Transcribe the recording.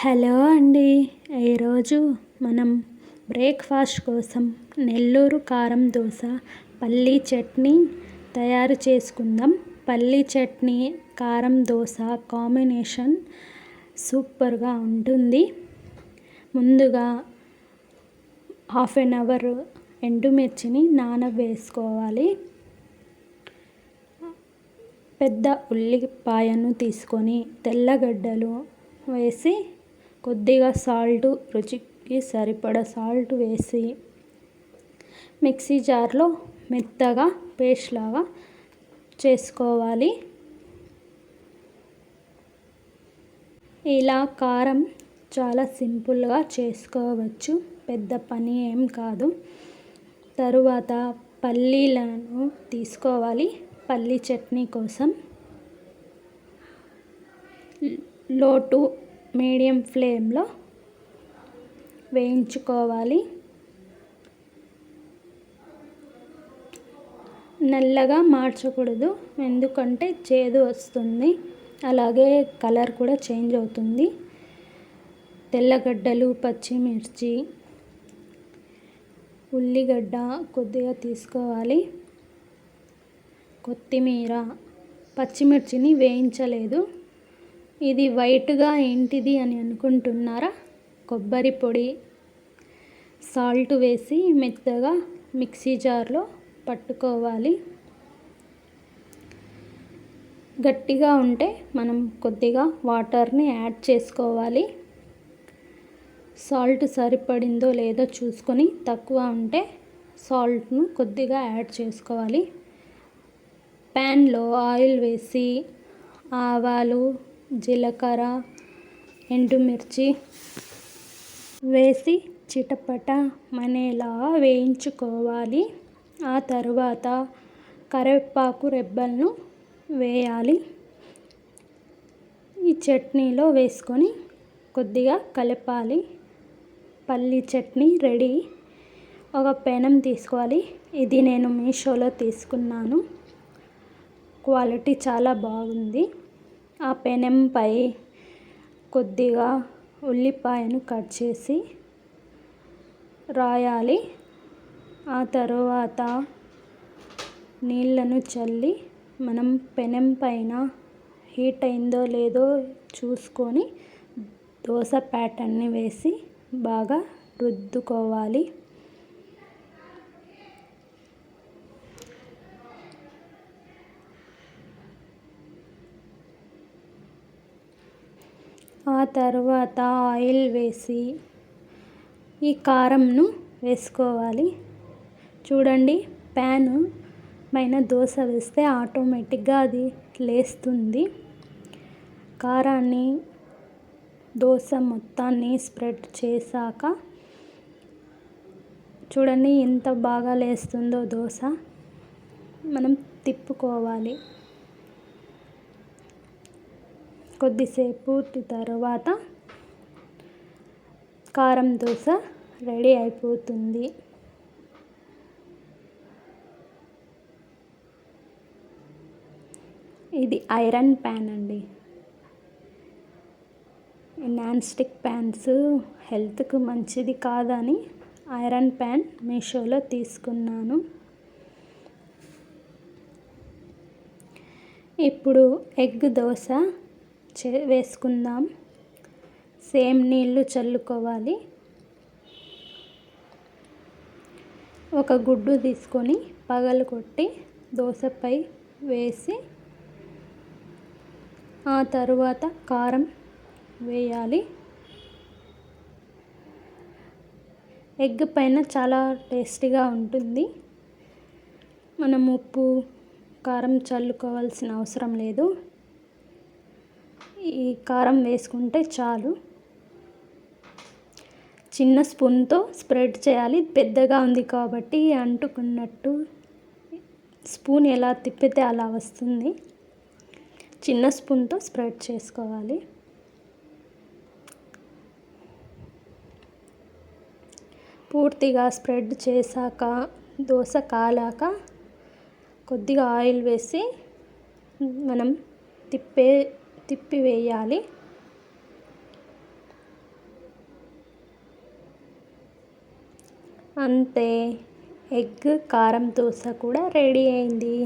Hello అండి. ఈరోజు మనం బ్రేక్ఫాస్ట్ కోసం నెల్లూరు కారం దోశ పల్లీ చట్నీ తయారు చేసుకుందాం. పల్లీ చట్నీ కారం దోశ కాంబినేషన్ సూపర్గా ఉంటుంది. ముందుగా హాఫ్ అన్ అవర్ ఎండుమిర్చిని నానవేసుకోవాలి. పెద్ద ఉల్లిపాయను తీసుకొని తెల్లగడ్డలు వేసి కొద్దిగా సాల్ట్, రుచికి సరిపడా సాల్ట్ వేసి మిక్సీ జార్లో మెత్తగా పేస్ట్ లాగా చేసుకోవాలి. ఇలా కారం చాలా సింపుల్గా చేసుకోవచ్చు, పెద్ద పని ఏం కాదు. తరువాత పల్లీలను తీసుకోవాలి. పల్లీ చట్నీ కోసం లో టు మీడియం ఫ్లేమ్లో వేయించుకోవాలి. నల్లగా మార్చకూడదు, ఎందుకంటే చేదు వస్తుంది, అలాగే కలర్ కూడా చేంజ్ అవుతుంది. తెల్లగడ్డలు, పచ్చిమిర్చి, ఉల్లిగడ్డ కొద్దిగా తీసుకోవాలి. కొత్తిమీర, పచ్చిమిర్చిని వేయించలేదు. ఇది వైట్గా ఏంటిది అని అనుకుంటున్నారా? కొబ్బరి పొడి, సాల్ట్ వేసి మెత్తగా మిక్సీ జార్లో పట్టుకోవాలి. గట్టిగా ఉంటే మనం కొద్దిగా వాటర్ని యాడ్ చేసుకోవాలి. సాల్ట్ సరిపడిందో లేదో చూసుకొని తక్కువ ఉంటే సాల్ట్ను కొద్దిగా యాడ్ చేసుకోవాలి. ప్యాన్లో ఆయిల్ వేసి ఆవాలు, జీలకర్ర, ఎండుమిర్చి వేసి చిటపట మనేలా వేయించుకోవాలి. ఆ తరువాత కరివేపాకు రెబ్బలను వేయాలి. ఈ చట్నీలో వేసుకొని కొద్దిగా కలపాలి. పల్లీ చట్నీ రెడీ. ఒక పెనం తీసుకోవాలి. ఇది నేను మీషోలో తీసుకున్నాను. క్వాలిటీ చాలా బాగుంది. ఆ పెనంపై కొద్దిగా ఉల్లిపాయను కట్ చేసి రాయాలి. ఆ తరువాత నీళ్ళను చల్లి మనం పెనం పైన హీట్ అయిందో లేదో చూసుకొని దోశ ప్యాటర్న్ని వేసి బాగా రుద్దుకోవాలి. ఆ తర్వాత ఆయిల్ వేసి ఈ కారంను వేసుకోవాలి. చూడండి, ప్యాను పైన దోశ వేస్తే ఆటోమేటిక్గా అది లేస్తుంది. కారాన్ని దోశ మొత్తాన్ని స్ప్రెడ్ చేశాక చూడండి ఎంత బాగా లేస్తుందో దోశ. మనం తిప్పుకోవాలి. కొద్దిసేపు తర్వాత కారం దోశ రెడీ అయిపోతుంది. ఇది ఐరన్ ప్యాన్ అండి. నాన్ స్టిక్ ప్యాన్స్ హెల్త్కు మంచిది కాదని ఐరన్ ప్యాన్ మీషోలో తీసుకున్నాను. ఇప్పుడు ఎగ్ దోశ వేసుకుందాం. సేమ్ నీళ్ళు చల్లుకోవాలి. ఒక గుడ్డు తీసుకొని పగలగొట్టి దోశపై వేసి ఆ తరువాత కారం వేయాలి. ఎగ్ పైన చాలా టేస్టీగా ఉంటుంది. మనం ఉప్పు, కారం చల్లుకోవాల్సిన అవసరం లేదు. ఈ కారం వేసుకుంటే చాలు. చిన్న స్పూన్తో స్ప్రెడ్ చేయాలి. పెద్దగా ఉంది కాబట్టి అంటుకున్నట్టు స్పూన్ ఎలా తిప్పితే అలా వస్తుంది. చిన్న స్పూన్తో స్ప్రెడ్ చేసుకోవాలి. పూర్తిగా స్ప్రెడ్ చేశాక దోశ కాలాక కొద్దిగా ఆయిల్ వేసి మనం తిప్పి వేయాలి. అంతే, ఎగ్ కారం దోశ కూడా రెడీ అయింది.